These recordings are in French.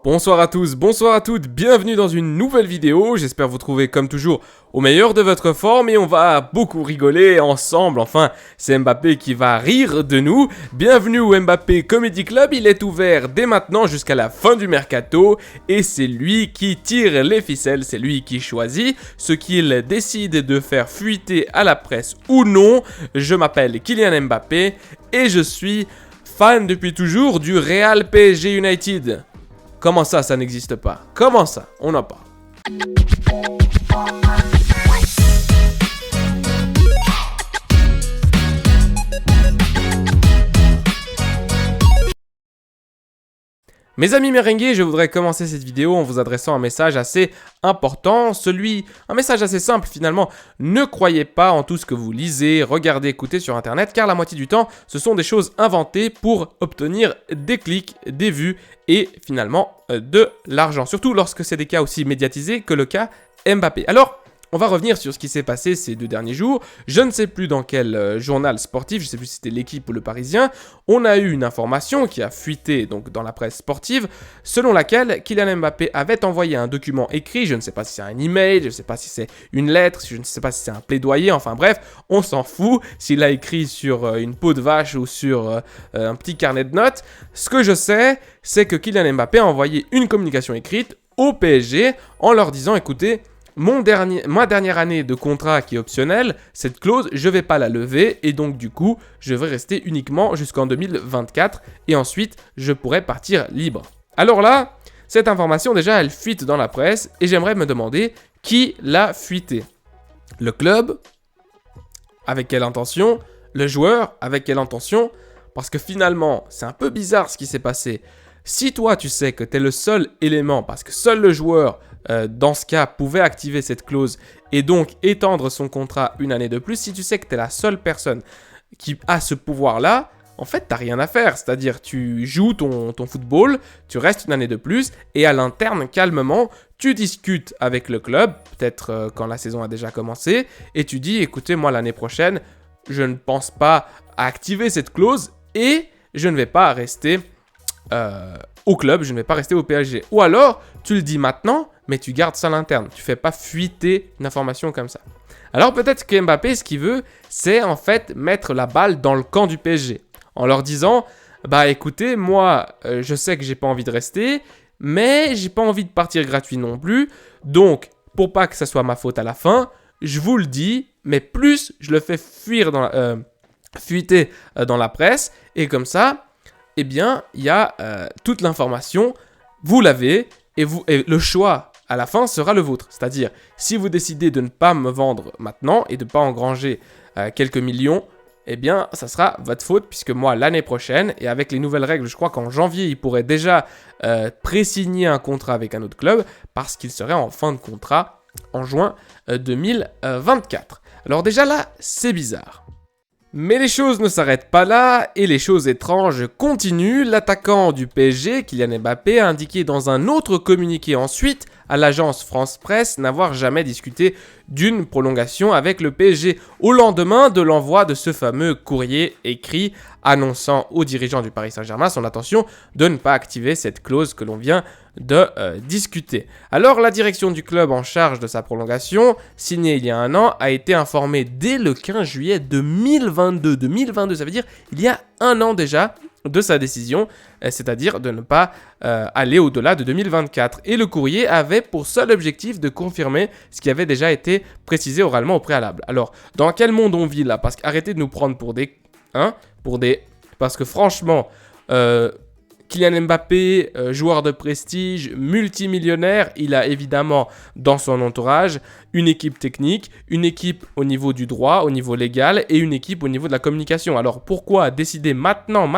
Bonsoir à tous, bonsoir à toutes, bienvenue dans une nouvelle vidéo, j'espère vous trouver comme toujours au meilleur de votre forme et on va beaucoup rigoler ensemble, enfin c'est Mbappé qui va rire de nous. Bienvenue au Mbappé Comedy Club, il est ouvert dès maintenant jusqu'à la fin du mercato et c'est lui qui tire les ficelles, c'est lui qui choisit ce qu'il décide de faire fuiter à la presse ou non. Je m'appelle Kylian Mbappé et je suis fan depuis toujours du Real PSG United. Comment ça n'existe pas? Comment ça? On n'a pas. Mes amis merengues, je voudrais commencer cette vidéo en vous adressant un message assez important, un message assez simple finalement. Ne croyez pas en tout ce que vous lisez, regardez, écoutez sur internet, car la moitié du temps, ce sont des choses inventées pour obtenir des clics, des vues et finalement de l'argent. Surtout lorsque c'est des cas aussi médiatisés que le cas Mbappé. Alors, on va revenir sur ce qui s'est passé ces 2 derniers jours. Je ne sais plus dans quel journal sportif, je ne sais plus si c'était l'Équipe ou le Parisien, on a eu une information qui a fuité donc dans la presse sportive, selon laquelle Kylian Mbappé avait envoyé un document écrit, je ne sais pas si c'est un email, je ne sais pas si c'est une lettre, je ne sais pas si c'est un plaidoyer, enfin bref, on s'en fout s'il a écrit sur une peau de vache ou sur un petit carnet de notes. Ce que je sais, c'est que Kylian Mbappé a envoyé une communication écrite au PSG en leur disant, écoutez, ma dernière année de contrat qui est optionnelle, cette clause, je ne vais pas la lever et donc du coup, je vais rester uniquement jusqu'en 2024 et ensuite, je pourrai partir libre. Alors là, cette information déjà, elle fuite dans la presse et j'aimerais me demander qui l'a fuité. Le club? Avec quelle intention? Le joueur? Avec quelle intention? Parce que finalement, c'est un peu bizarre ce qui s'est passé. Si toi, tu sais que tu es le seul élément, parce que seul le joueur, dans ce cas, pouvait activer cette clause et donc étendre son contrat une année de plus, si tu sais que tu es la seule personne qui a ce pouvoir-là, en fait, tu n'as rien à faire. C'est-à-dire, tu joues ton football, tu restes une année de plus et à l'interne, calmement, tu discutes avec le club, peut-être quand la saison a déjà commencé, et tu dis, écoutez, moi, l'année prochaine, je ne pense pas à activer cette clause et je ne vais pas rester au club, je ne vais pas rester au PSG. Ou alors, tu le dis maintenant, mais tu gardes ça à l'interne. Tu ne fais pas fuiter une information comme ça. Alors peut-être que Mbappé, ce qu'il veut, c'est en fait mettre la balle dans le camp du PSG. En leur disant, bah écoutez, moi, je sais que j'ai pas envie de rester, mais j'ai pas envie de partir gratuit non plus. Donc, pour pas que ça soit ma faute à la fin, je vous le dis, mais plus je le fais fuiter dans la presse, et comme ça, eh bien, il y a toute l'information, vous l'avez, et le choix à la fin sera le vôtre. C'est-à-dire, si vous décidez de ne pas me vendre maintenant et de ne pas engranger quelques millions, eh bien, ça sera votre faute, puisque moi, l'année prochaine, et avec les nouvelles règles, je crois qu'en janvier, il pourrait déjà pré-signer un contrat avec un autre club, parce qu'il serait en fin de contrat en juin 2024. Alors déjà là, c'est bizarre. Mais les choses ne s'arrêtent pas là et les choses étranges continuent. L'attaquant du PSG, Kylian Mbappé, a indiqué dans un autre communiqué ensuite à l'agence France Presse n'avoir jamais discuté d'une prolongation avec le PSG au lendemain de l'envoi de ce fameux courrier écrit annonçant aux dirigeants du Paris Saint-Germain son intention de ne pas activer cette clause que l'on vient de discuter. Alors la direction du club en charge de sa prolongation, signée il y a un an, a été informée dès le 15 juillet 2022. 2022, ça veut dire il y a un an déjà de sa décision, c'est-à-dire de ne pas aller au-delà de 2024. Et le courrier avait pour seul objectif de confirmer ce qui avait déjà été précisé oralement au préalable. Alors, dans quel monde on vit là? Parce qu'arrêtez de nous prendre pour des... Parce que franchement... Kylian Mbappé, joueur de prestige, multimillionnaire, il a évidemment dans son entourage une équipe technique, une équipe au niveau du droit, au niveau légal et une équipe au niveau de la communication. Alors pourquoi décider maintenant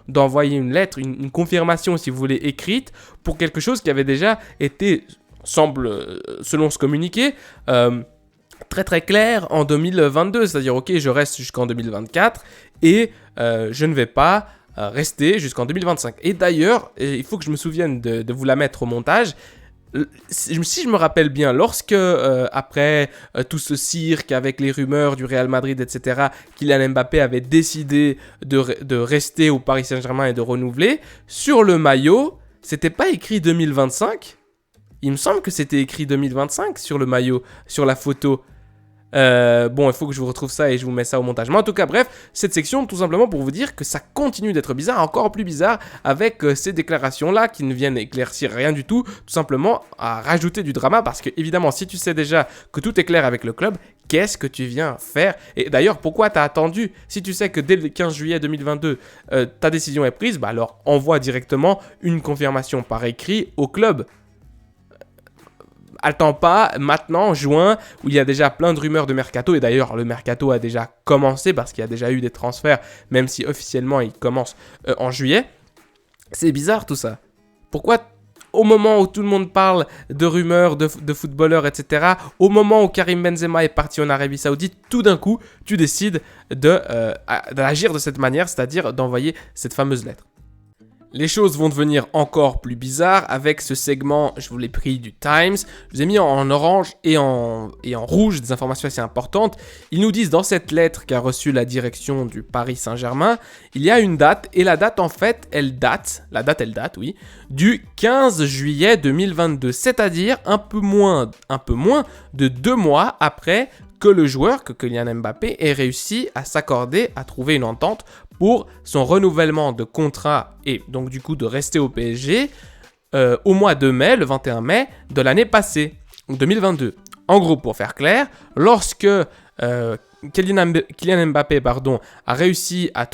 d'envoyer une lettre, une confirmation si vous voulez écrite pour quelque chose qui avait déjà été, semble selon ce communiqué, très très clair en 2022, c'est-à-dire ok je reste jusqu'en 2024 et je ne vais pas rester jusqu'en 2025. Et d'ailleurs, il faut que je me souvienne de vous la mettre au montage. Si je me rappelle bien, lorsque, après tout ce cirque avec les rumeurs du Real Madrid, etc., Kylian Mbappé avait décidé de rester au Paris Saint-Germain et de renouveler, sur le maillot, C'était pas écrit 2025 ? Il me semble que c'était écrit 2025 sur le maillot, sur la photo. Bon, il faut que je vous retrouve ça et je vous mets ça au montage. Mais en tout cas, bref, cette section, tout simplement pour vous dire que ça continue d'être bizarre, encore plus bizarre, avec ces déclarations-là qui ne viennent éclaircir rien du tout, tout simplement à rajouter du drama, parce que évidemment, si tu sais déjà que tout est clair avec le club, qu'est-ce que tu viens faire? Et d'ailleurs, pourquoi t'as attendu? Si tu sais que dès le 15 juillet 2022, ta décision est prise, bah alors envoie directement une confirmation par écrit au club. Attends pas maintenant, en juin, où il y a déjà plein de rumeurs de mercato, et d'ailleurs le mercato a déjà commencé parce qu'il y a déjà eu des transferts, même si officiellement il commence en juillet. C'est bizarre tout ça. Pourquoi au moment où tout le monde parle de rumeurs, de footballeurs, etc., au moment où Karim Benzema est parti en Arabie Saoudite, tout d'un coup, tu décides d'agir de cette manière, c'est-à-dire d'envoyer cette fameuse lettre. Les choses vont devenir encore plus bizarres avec ce segment, je vous l'ai pris du Times. Je vous ai mis en orange et en rouge des informations assez importantes. Ils nous disent dans cette lettre qu'a reçue la direction du Paris Saint-Germain, il y a une date et la date en fait, elle date, oui, du 15 juillet 2022, c'est-à-dire un peu moins de 2 mois après que le joueur, que Kylian Mbappé, ait réussi à s'accorder, à trouver une entente pour son renouvellement de contrat et donc du coup de rester au PSG au mois de mai, le 21 mai de l'année passée, 2022. En gros, pour faire clair, lorsque Kylian Mbappé a réussi à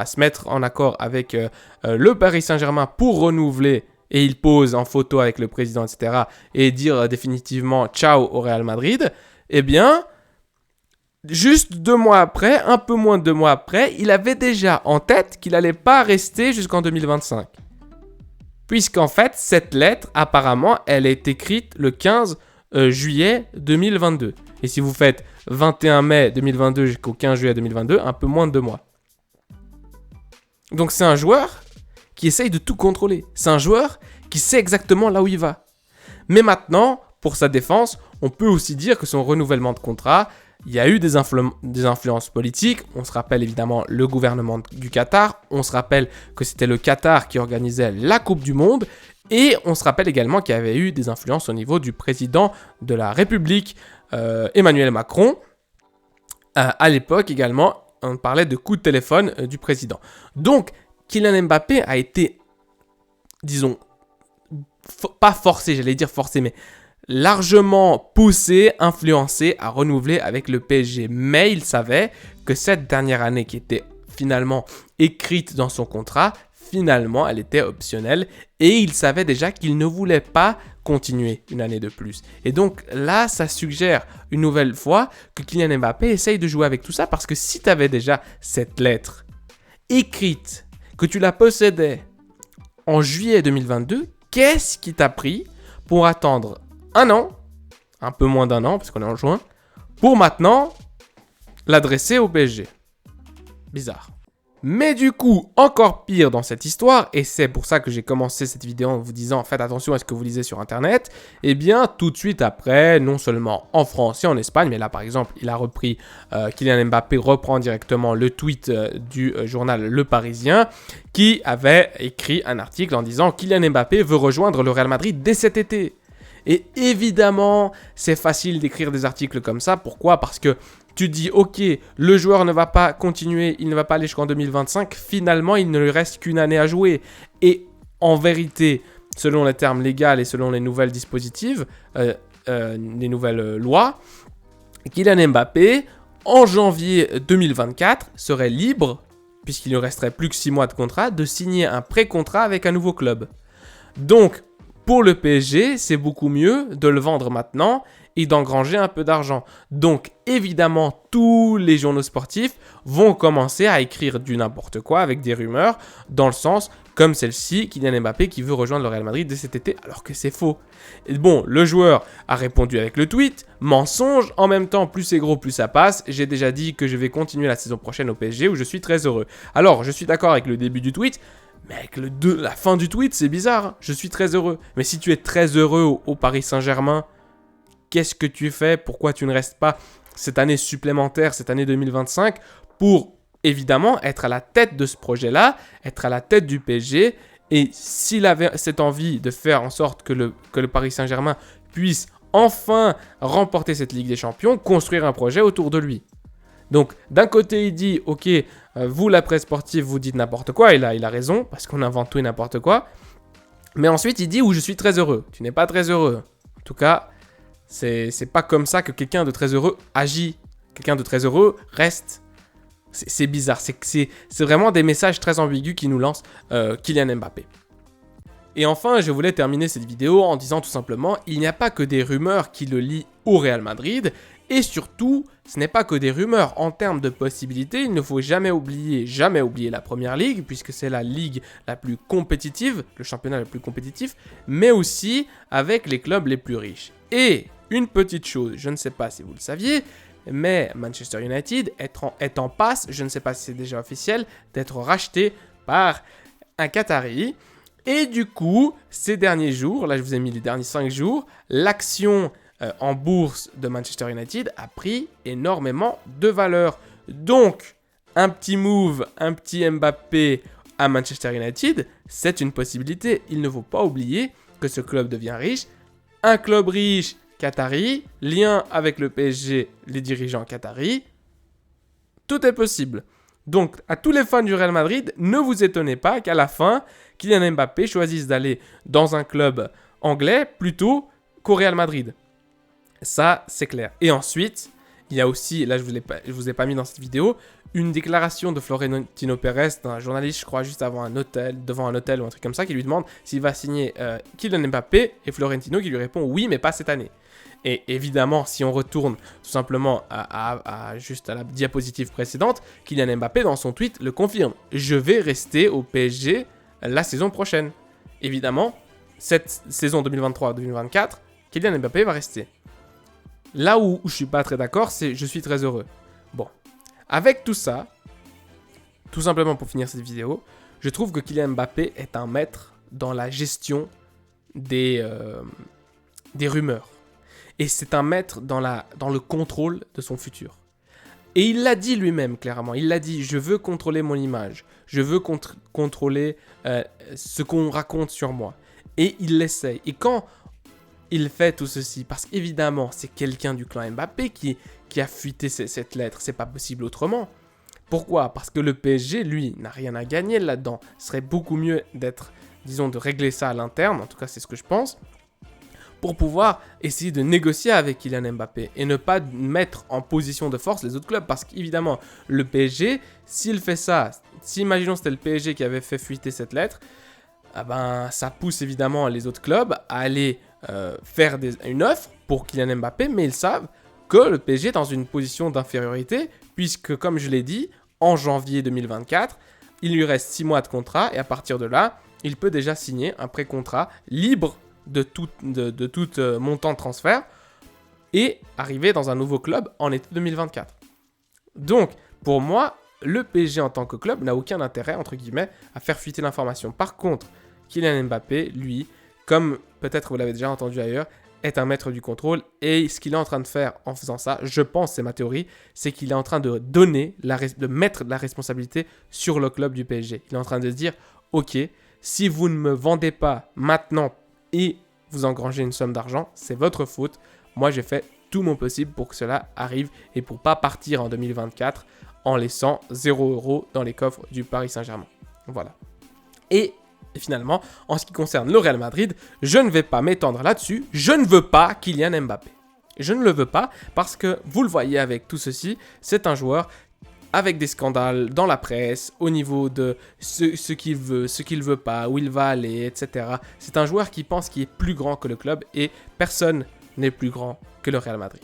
se mettre en accord avec le Paris Saint-Germain pour renouveler, et il pose en photo avec le président, etc., et dire définitivement ciao au Real Madrid, eh bien, juste 2 mois après, un peu moins de 2 mois après, il avait déjà en tête qu'il n'allait pas rester jusqu'en 2025. Puisqu'en fait, cette lettre, apparemment, elle est écrite le 15 juillet 2022. Et si vous faites 21 mai 2022 jusqu'au 15 juillet 2022, un peu moins de 2 mois. Donc c'est un joueur qui essaye de tout contrôler. C'est un joueur qui sait exactement là où il va. Mais maintenant, pour sa défense, on peut aussi dire que son renouvellement de contrat, il y a eu des influences politiques. On se rappelle évidemment le gouvernement du Qatar. On se rappelle que c'était le Qatar qui organisait la Coupe du Monde. Et on se rappelle également qu'il y avait eu des influences au niveau du président de la République, Emmanuel Macron. À l'époque également, on parlait de coup de téléphone du président. Donc, Kylian Mbappé a été, disons, pas forcé, j'allais dire forcé, mais largement poussé, influencé à renouveler avec le PSG. Mais il savait que cette dernière année qui était finalement écrite dans son contrat, finalement elle était optionnelle et il savait déjà qu'il ne voulait pas continuer une année de plus. Et donc là, ça suggère une nouvelle fois que Kylian Mbappé essaye de jouer avec tout ça parce que si tu avais déjà cette lettre écrite, que tu la possédais en juillet 2022, qu'est-ce qui t'a pris pour attendre 1 an, un peu moins d'1 an, parce qu'on est en juin, pour maintenant l'adresser au PSG. Bizarre. Mais du coup, encore pire dans cette histoire, et c'est pour ça que j'ai commencé cette vidéo en vous disant faites attention à ce que vous lisez sur internet, et bien tout de suite après, non seulement en France et en Espagne, mais là par exemple, il a repris, Kylian Mbappé reprend directement le tweet du journal Le Parisien, qui avait écrit un article en disant Kylian Mbappé veut rejoindre le Real Madrid dès cet été. Et évidemment, c'est facile d'écrire des articles comme ça. Pourquoi ? Parce que tu dis, ok, le joueur ne va pas continuer, il ne va pas aller jusqu'en 2025. Finalement, il ne lui reste qu'une année à jouer. Et en vérité, selon les termes légaux et selon les nouvelles dispositives, les nouvelles lois, Kylian Mbappé, en janvier 2024, serait libre, puisqu'il ne resterait plus que 6 mois de contrat, de signer un pré-contrat avec un nouveau club. Donc, pour le PSG, c'est beaucoup mieux de le vendre maintenant et d'engranger un peu d'argent. Donc, évidemment, tous les journaux sportifs vont commencer à écrire du n'importe quoi avec des rumeurs, dans le sens, comme celle-ci, Kylian Mbappé qui veut rejoindre le Real Madrid dès cet été, alors que c'est faux. Et bon, le joueur a répondu avec le tweet, mensonge, en même temps, plus c'est gros, plus ça passe. J'ai déjà dit que je vais continuer la saison prochaine au PSG où je suis très heureux. Alors, je suis d'accord avec le début du tweet, mais avec la fin du tweet, c'est bizarre. Hein. Je suis très heureux. Mais si tu es très heureux au Paris Saint-Germain, qu'est-ce que tu fais ? Pourquoi tu ne restes pas cette année supplémentaire, cette année 2025, pour évidemment être à la tête de ce projet-là, être à la tête du PSG Et s'il avait cette envie de faire en sorte que le Paris Saint-Germain puisse enfin remporter cette Ligue des Champions, construire un projet autour de lui. Donc, d'un côté, il dit, ok, vous, la presse sportive, vous dites n'importe quoi, et là, il a raison, parce qu'on invente tout et n'importe quoi. Mais ensuite, il dit, je suis très heureux. Tu n'es pas très heureux. En tout cas, c'est pas comme ça que quelqu'un de très heureux agit. Quelqu'un de très heureux reste. C'est bizarre. C'est vraiment des messages très ambigus qui nous lance Kylian Mbappé. Et enfin, je voulais terminer cette vidéo en disant tout simplement, il n'y a pas que des rumeurs qui le lient au Real Madrid, et surtout, ce n'est pas que des rumeurs. En termes de possibilités, il ne faut jamais oublier la Première Ligue, puisque c'est la ligue la plus compétitive, le championnat le plus compétitif, mais aussi avec les clubs les plus riches. Et une petite chose, je ne sais pas si vous le saviez, mais Manchester United est en passe, je ne sais pas si c'est déjà officiel, d'être racheté par un Qatari. Et du coup, ces derniers jours, là je vous ai mis les derniers 5 jours, l'action en bourse de Manchester United a pris énormément de valeur. Donc, un petit move, un petit Mbappé à Manchester United, c'est une possibilité. Il ne faut pas oublier que ce club devient riche. Un club riche qatari, lien avec le PSG, les dirigeants qataris, tout est possible. Donc, à tous les fans du Real Madrid, ne vous étonnez pas qu'à la fin, Kylian Mbappé choisisse d'aller dans un club anglais plutôt qu'au Real Madrid. Ça, c'est clair. Et ensuite, il y a aussi, là je vous ai pas mis dans cette vidéo, une déclaration de Florentino Pérez, d'un journaliste, je crois, juste devant un hôtel ou un truc comme ça, qui lui demande s'il va signer Kylian Mbappé, et Florentino qui lui répond oui, mais pas cette année. Et évidemment, si on retourne tout simplement juste à la diapositive précédente, Kylian Mbappé, dans son tweet, le confirme. Je vais rester au PSG la saison prochaine. Évidemment, cette saison 2023-2024, Kylian Mbappé va rester. Là où je suis pas très d'accord, c'est je suis très heureux. Bon, avec tout ça, tout simplement pour finir cette vidéo, je trouve que Kylian Mbappé est un maître dans la gestion des rumeurs. Et c'est un maître dans le contrôle de son futur. Et il l'a dit lui-même clairement, il l'a dit, je veux contrôler mon image, je veux contrôler ce qu'on raconte sur moi. Et il l'essaye. Et quand il fait tout ceci, parce qu'évidemment, c'est quelqu'un du clan Mbappé qui a fuité cette lettre, c'est pas possible autrement. Pourquoi ? Parce que le PSG, lui, n'a rien à gagner là-dedans. Ce serait beaucoup mieux de régler ça à l'interne, en tout cas c'est ce que je pense, pour pouvoir essayer de négocier avec Kylian Mbappé et ne pas mettre en position de force les autres clubs. Parce qu'évidemment, le PSG, s'il fait ça, si imaginons c'était le PSG qui avait fait fuiter cette lettre, ça pousse évidemment les autres clubs à aller faire une offre pour Kylian Mbappé, mais ils savent que le PSG est dans une position d'infériorité, puisque comme je l'ai dit, en janvier 2024, il lui reste 6 mois de contrat, et à partir de là, il peut déjà signer un pré-contrat libre de tout montant de transfert, et arriver dans un nouveau club en été 2024. Donc, pour moi, le PSG en tant que club n'a aucun intérêt, entre guillemets, à faire fuiter l'information. Par contre, Kylian Mbappé, lui, comme peut-être vous l'avez déjà entendu ailleurs, est un maître du contrôle. Et ce qu'il est en train de faire en faisant ça, je pense, c'est ma théorie, c'est qu'il est en train de mettre la responsabilité sur le club du PSG. Il est en train de se dire, ok, si vous ne me vendez pas maintenant et vous engrangez une somme d'argent, c'est votre faute. Moi, j'ai fait tout mon possible pour que cela arrive et pour pas partir en 2024 en laissant 0 € dans les coffres du Paris Saint-Germain. Voilà. Et finalement, en ce qui concerne le Real Madrid, je ne vais pas m'étendre là-dessus. Je ne veux pas Kylian Mbappé. Je ne le veux pas parce que, vous le voyez avec tout ceci, c'est un joueur avec des scandales dans la presse, au niveau de ce qu'il veut pas, où il va aller, etc. C'est un joueur qui pense qu'il est plus grand que le club et personne n'est plus grand que le Real Madrid.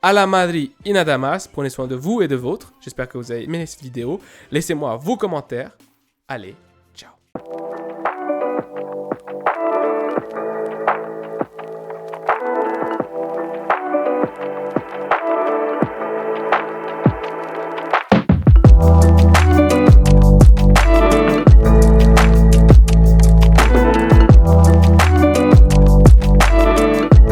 À la Madrid y nada más, prenez soin de vous et de vôtres. J'espère que vous avez aimé cette vidéo. Laissez-moi vos commentaires. Allez,